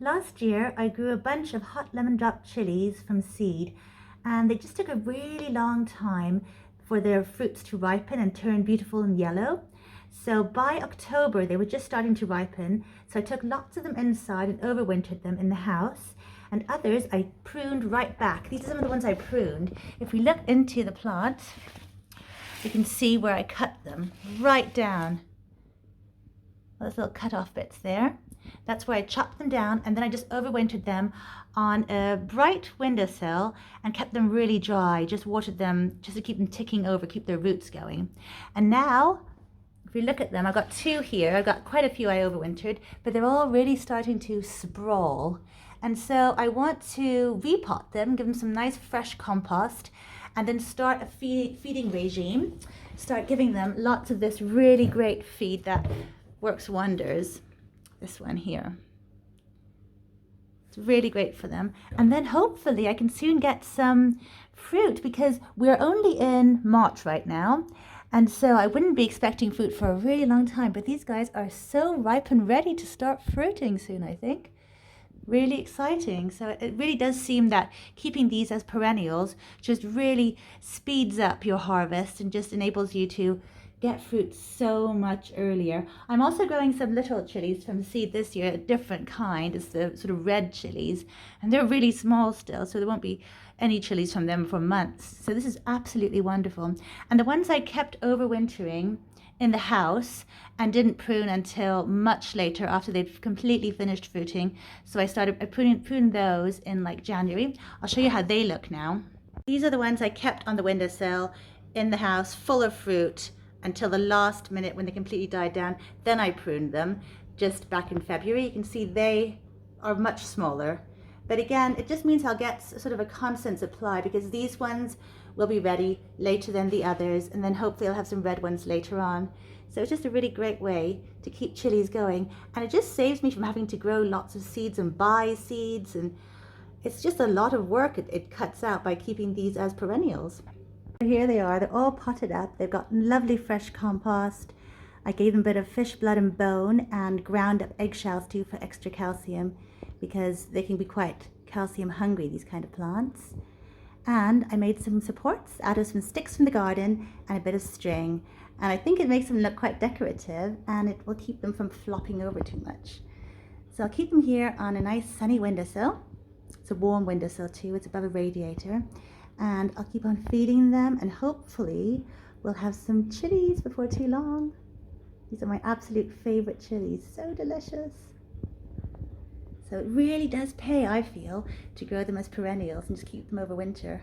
Last year I grew a bunch of hot lemon drop chilies from seed, and they just took a really long time for their fruits to ripen and turn beautiful and yellow. So by October they were just starting to ripen, so I took lots of them inside and overwintered them in the house, and others I pruned right back. These are some of the ones I pruned. If we look into the plant, you can see where I cut them right down. Those little cut off bits there. That's where I chopped them down, and then I just overwintered them on a bright windowsill and kept them really dry. Just watered them just to keep them ticking over, keep their roots going. And now, if we look at them, I've got two here. I've got quite a few I overwintered, but they're all really starting to sprawl. And so I want to repot them, give them some nice fresh compost, and then start a feeding regime. Start giving them lots of this really great feed that works wonders. This one here. It's really great for them. And then hopefully I can soon get some fruit, because we're only in March right now. And so I wouldn't be expecting fruit for a really long time, but these guys are so ripe and ready to start fruiting soon, I think. Really exciting. So it really does seem that keeping these as perennials just really speeds up your harvest and just enables you to get fruit so much earlier. I'm also growing some little chilies from seed this year, a different kind. It's the sort of red chilies, and they're really small still, so there won't be any chilies from them for months. So this is absolutely wonderful. And the ones I kept overwintering in the house and didn't prune until much later after they'd completely finished fruiting. So I pruned those in like January. I'll show you how they look now. These are the ones I kept on the windowsill in the house, full of fruit, until the last minute when they completely died down. Then I pruned them just back in February. You can see they are much smaller. But again, it just means I'll get sort of a constant supply, because these ones will be ready later than the others, and then hopefully I'll have some red ones later on. So it's just a really great way to keep chilies going. And it just saves me from having to grow lots of seeds and buy seeds. And it's just a lot of work it cuts out by keeping these as perennials. Here they are, they're all potted up. They've got lovely fresh compost. I gave them a bit of fish blood and bone and ground up eggshells too for extra calcium, because they can be quite calcium hungry, these kind of plants. And I made some supports out of some sticks from the garden and a bit of string. And I think it makes them look quite decorative, and it will keep them from flopping over too much. So I'll keep them here on a nice sunny windowsill. It's a warm windowsill too, it's above a radiator. And I'll keep on feeding them, and hopefully we'll have some chilies before too long. These are my absolute favorite chilies, so delicious. So it really does pay, I feel, to grow them as perennials and just keep them over winter.